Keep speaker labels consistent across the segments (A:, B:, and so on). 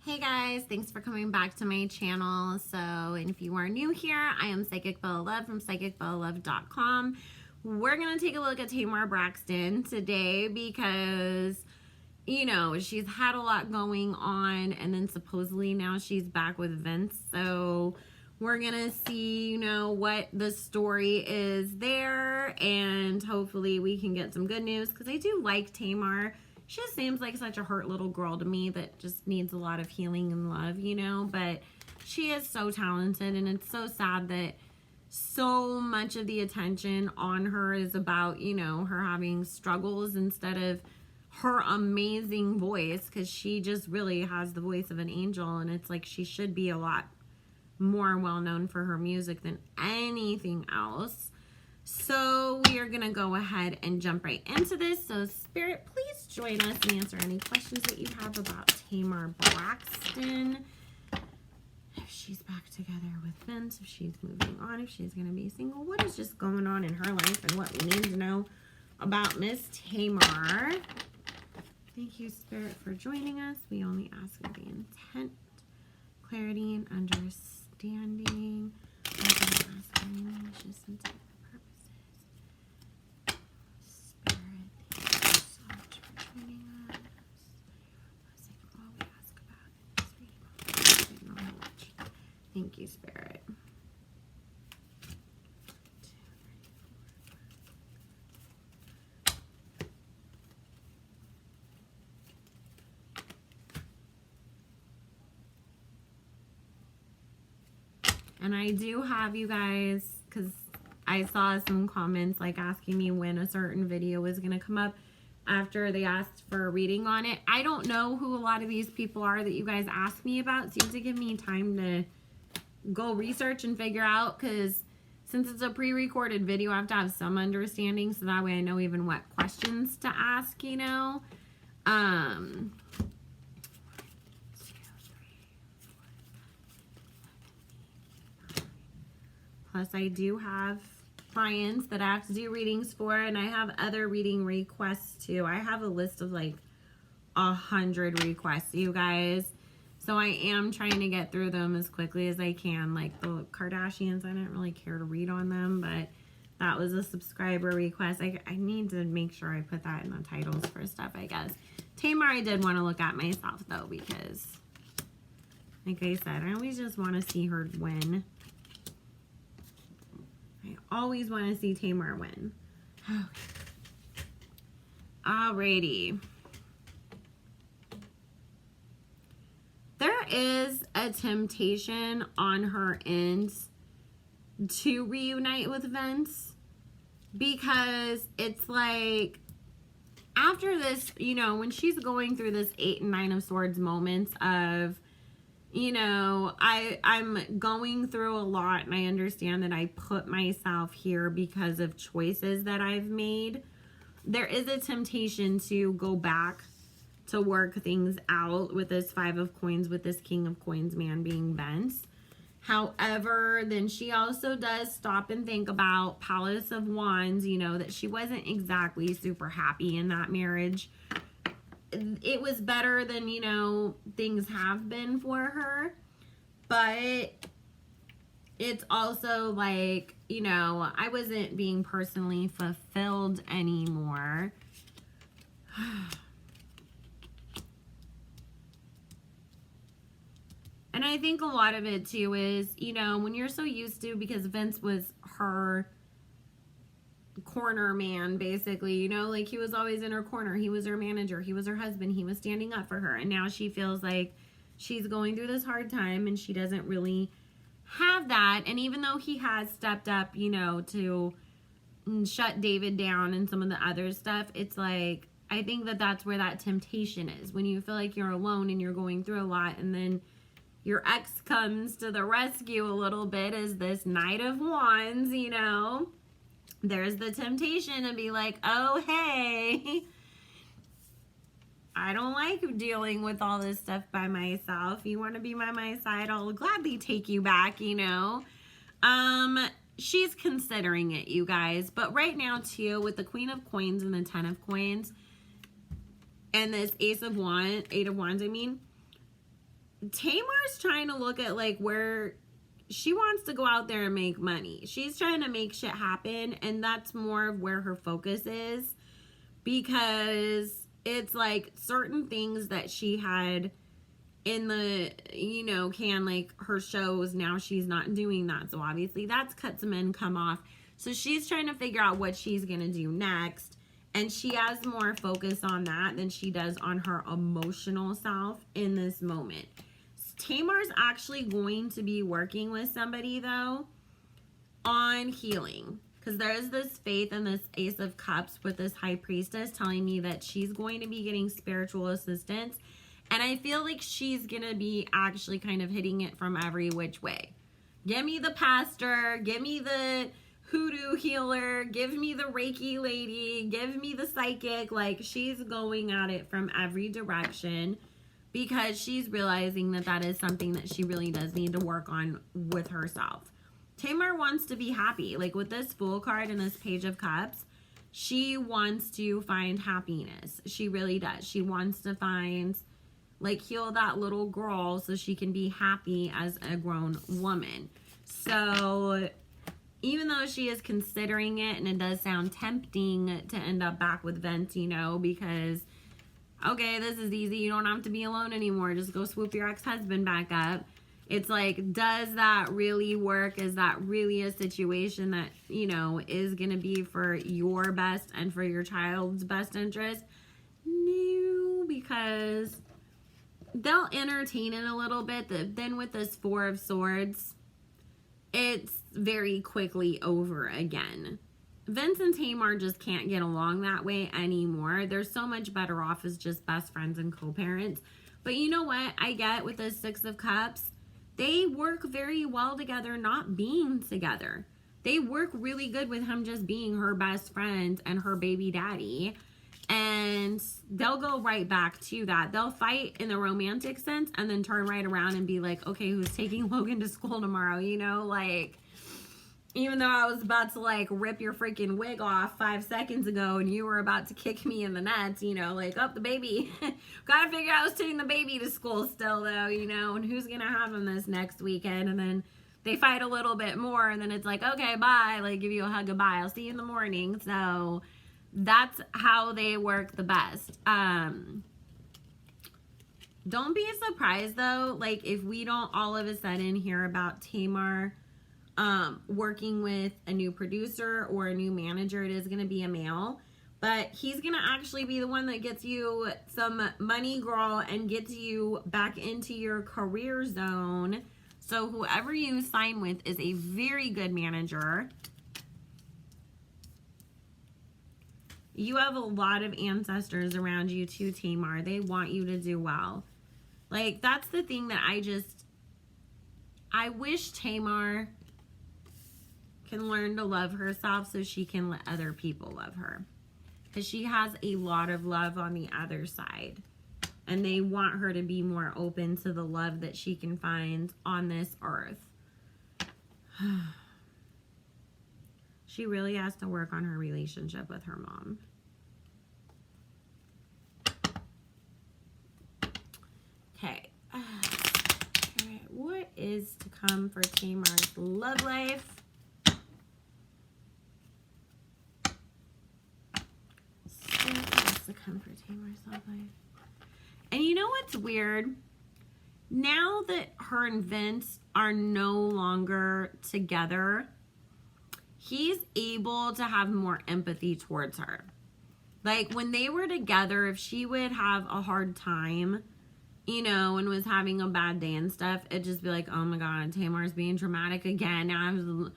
A: Hey guys, thanks for coming back to my channel. And if you are new here, I am Psychic Bella Love from psychicbellalove.com. We're going to take a look at Tamar Braxton today because, you know, she's had a lot going on and then supposedly now she's back with Vince. So we're going to see, you know, what the story is there, and hopefully we can get some good news because I do like Tamar. She just seems like such a hurt little girl to me that just needs a lot of healing and love, you know, but she is so talented, and it's so sad that so much of the attention on her is about, you know, her having struggles instead of her amazing voice, because she just really has the voice of an angel, and it's like she should be a lot more well known for her music than anything else. So we are going to go ahead and jump right into this. So Spirit, please join us and answer any questions that you have about Tamar Braxton. If she's back together with Vince, if she's moving on, if she's going to be single, what is just going on in her life and what we need to know about Miss Tamar. Thank you, Spirit, for joining us. We only ask for the intent, clarity, and understanding. Thank you, Spirit. And I do have you guys, because I saw some comments like asking me when a certain video was going to come up after they asked for a reading on it. I don't know who a lot of these people are that you guys asked me about. It seems to give me time to go research and figure out, because since it's a pre-recorded video, I have to have some understanding so that way I know even what questions to ask, you know. Plus, I do have clients that I have to do readings for, and I have other reading requests too. I have a list of like 100 requests, you guys. So I am trying to get through them as quickly as I can. Like the Kardashians, I didn't really care to read on them, but that was a subscriber request. I need to make sure I put that in the titles for stuff, I guess. Tamar, I did want to look at myself though, because like I said, I always just want to see her win. I always want to see Tamar win. Okay. Alrighty. There is a temptation on her end to reunite with Vince, because it's like after this, you know, when she's going through this 8 and 9 of Swords moments of, you know, I'm going through a lot, and I understand that I put myself here because of choices that I've made. There is a temptation to go back to work things out with this 5 of Coins, with this King of Coins man being Vince. However, then she also does stop and think about Palace of Wands, you know, that she wasn't exactly super happy in that marriage. It was better than, you know, things have been for her, but it's also like, you know, I wasn't being personally fulfilled anymore. And I think a lot of it too is, you know, when you're so used to, because Vince was her corner man, basically, you know, like he was always in her corner. He was her manager. He was her husband. He was standing up for her. And now she feels like she's going through this hard time and she doesn't really have that. And even though he has stepped up, you know, to shut David down and some of the other stuff, it's like, I think that that's where that temptation is. When you feel like you're alone and you're going through a lot, and then your ex comes to the rescue a little bit as this Knight of Wands, you know, there's the temptation to be like, oh, hey, I don't like dealing with all this stuff by myself. You want to be by my side, I'll gladly take you back, you know. She's considering it, you guys. But right now, too, with the Queen of Coins and the 10 of Coins and this Eight of Wands, I mean, Tamar's trying to look at like where she wants to go out there and make money. She's trying to make shit happen, and that's more of where her focus is, because it's like certain things that she had in the, you know, can, like her shows, now she's not doing that. So obviously that's cut some income off. So she's trying to figure out what she's going to do next. And she has more focus on that than she does on her emotional self in this moment. Tamar's actually going to be working with somebody, though, on healing. Because there is this faith in this Ace of Cups with this High Priestess telling me that she's going to be getting spiritual assistance. And I feel like she's going to be actually kind of hitting it from every which way. Give me the pastor. Give me the hoodoo healer. Give me the Reiki lady. Give me the psychic. Like, she's going at it from every direction, because she's realizing that that is something that she really does need to work on with herself. Tamar wants to be happy. Like with this Fool card and this Page of Cups, she wants to find happiness. She really does. She wants to find, like, heal that little girl so she can be happy as a grown woman. So even though she is considering it, and it does sound tempting to end up back with Vince, you know, because okay, this is easy. You don't have to be alone anymore. Just go swoop your ex-husband back up. It's like, does that really work? Is that really a situation that, you know, is going to be for your best and for your child's best interest? No, because they'll entertain it a little bit. Then with this Four of Swords, it's very quickly over again. Vince and Tamar just can't get along that way anymore. They're so much better off as just best friends and co-parents. But you know what? I get with the Six of Cups, they work very well together not being together. They work really good with him just being her best friend and her baby daddy. And they'll go right back to that. They'll fight in the romantic sense and then turn right around and be like, okay, who's taking Logan to school tomorrow? You know, like, even though I was about to, like, rip your freaking wig off 5 seconds ago and you were about to kick me in the nuts, you know, like, oh, the baby. Gotta figure out who's taking the baby to school still, though, you know, and who's gonna have him this next weekend. And then they fight a little bit more, and then it's like, okay, bye. Like, give you a hug, goodbye. I'll see you in the morning. So that's how they work the best. Don't be surprised, though, like, if we don't all of a sudden hear about Tamar working with a new producer or a new manager. It is going to be a male, but he's going to actually be the one that gets you some money, girl, and gets you back into your career zone. So whoever you sign with is a very good manager. You have a lot of ancestors around you too, Tamar. They want you to do well. Like, that's the thing that I wish Tamar can learn to love herself so she can let other people love her. Because she has a lot of love on the other side. And they want her to be more open to the love that she can find on this earth. She really has to work on her relationship with her mom. Okay. Alright, what is to come for Tamar's love life? To come for Tamar's love life. And you know what's weird? Now that her and Vince are no longer together, he's able to have more empathy towards her. Like, when they were together, if she would have a hard time, you know, and was having a bad day and stuff, it'd just be like, oh my God, Tamar's being dramatic again. Now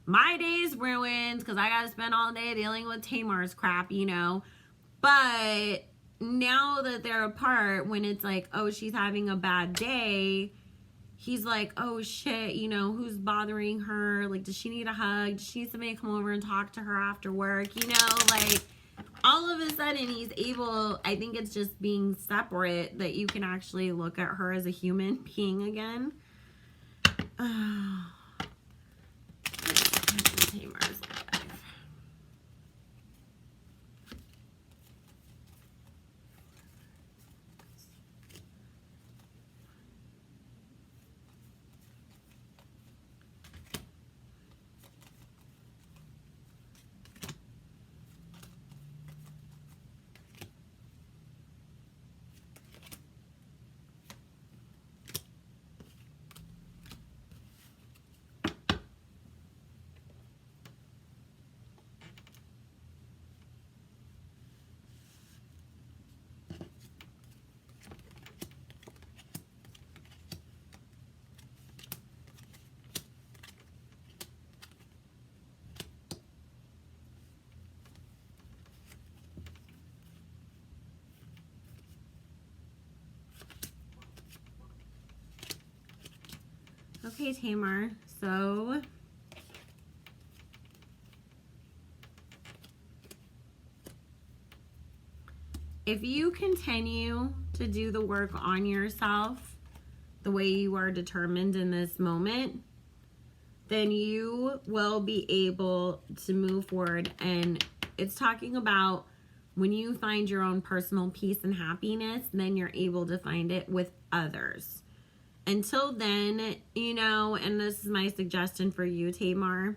A: my day's ruined because I gotta spend all day dealing with Tamar's crap, you know. But now that they're apart, when it's like, oh, she's having a bad day, he's like, oh shit, you know, who's bothering her? Like, does she need a hug? Does she need somebody to come over and talk to her after work? You know, like, all of a sudden he's able, I think it's just being separate that you can actually look at her as a human being again. Tamar's life. Okay, Tamar, so if you continue to do the work on yourself the way you are determined in this moment, then you will be able to move forward. And it's talking about when you find your own personal peace and happiness, then you're able to find it with others. Until then, you know, and this is my suggestion for you, Tamar,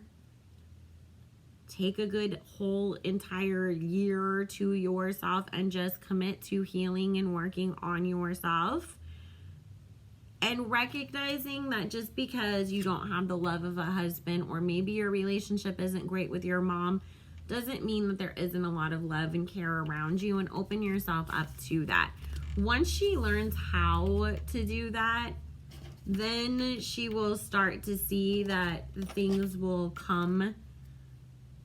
A: take a good whole entire year to yourself and just commit to healing and working on yourself. And recognizing that just because you don't have the love of a husband, or maybe your relationship isn't great with your mom, doesn't mean that there isn't a lot of love and care around you, and open yourself up to that. Once she learns how to do that, then she will start to see that things will come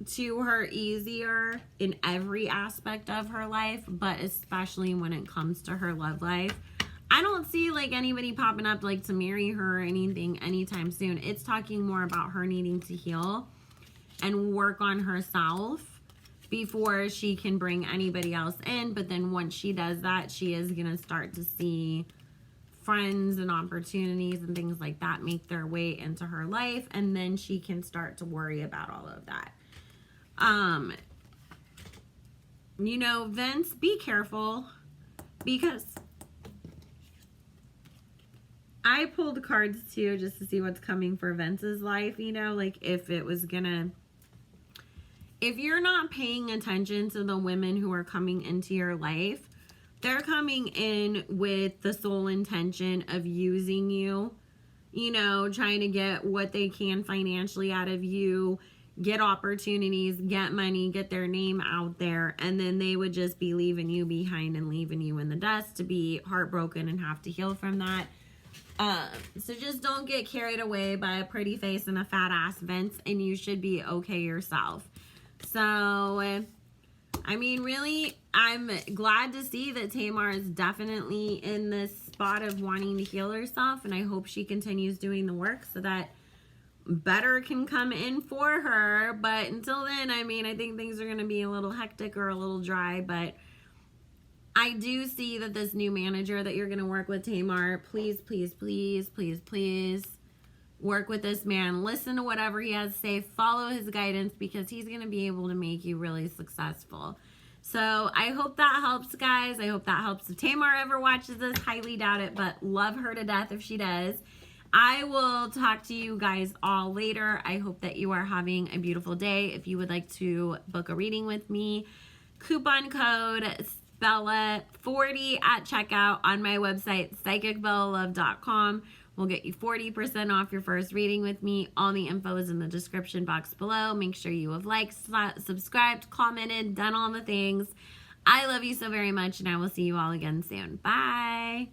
A: to her easier in every aspect of her life, but especially when it comes to her love life. I don't see like anybody popping up like to marry her or anything anytime soon. It's talking more about her needing to heal and work on herself before she can bring anybody else in. But then once she does that, she is going to start to see friends and opportunities and things like that make their way into her life. And then she can start to worry about all of that. You know, Vince, be careful, because I pulled cards too just to see what's coming for Vince's life, you know, like if you're not paying attention to the women who are coming into your life, they're coming in with the sole intention of using you, you know, trying to get what they can financially out of you, get opportunities, get money, get their name out there, and then they would just be leaving you behind and leaving you in the dust to be heartbroken and have to heal from that. So just don't get carried away by a pretty face and a fat ass, Vince, and you should be okay yourself. So, I mean, really, I'm glad to see that Tamar is definitely in this spot of wanting to heal herself, and I hope she continues doing the work so that better can come in for her. But until then, I mean, I think things are going to be a little hectic or a little dry, but I do see that this new manager that you're going to work with, Tamar, please, please, please, please, please work with this man. Listen to whatever he has to say. Follow his guidance, because he's going to be able to make you really successful. So I hope that helps, guys. I hope that helps. If Tamar ever watches this, highly doubt it, but love her to death if she does. I will talk to you guys all later. I hope that you are having a beautiful day. If you would like to book a reading with me, coupon code Bella40 at checkout on my website, psychicbellalove.com. will get you 40% off your first reading with me. All the info is in the description box below. Make sure you have liked, subscribed, commented, done all the things. I love you so very much, and I will see you all again soon. Bye.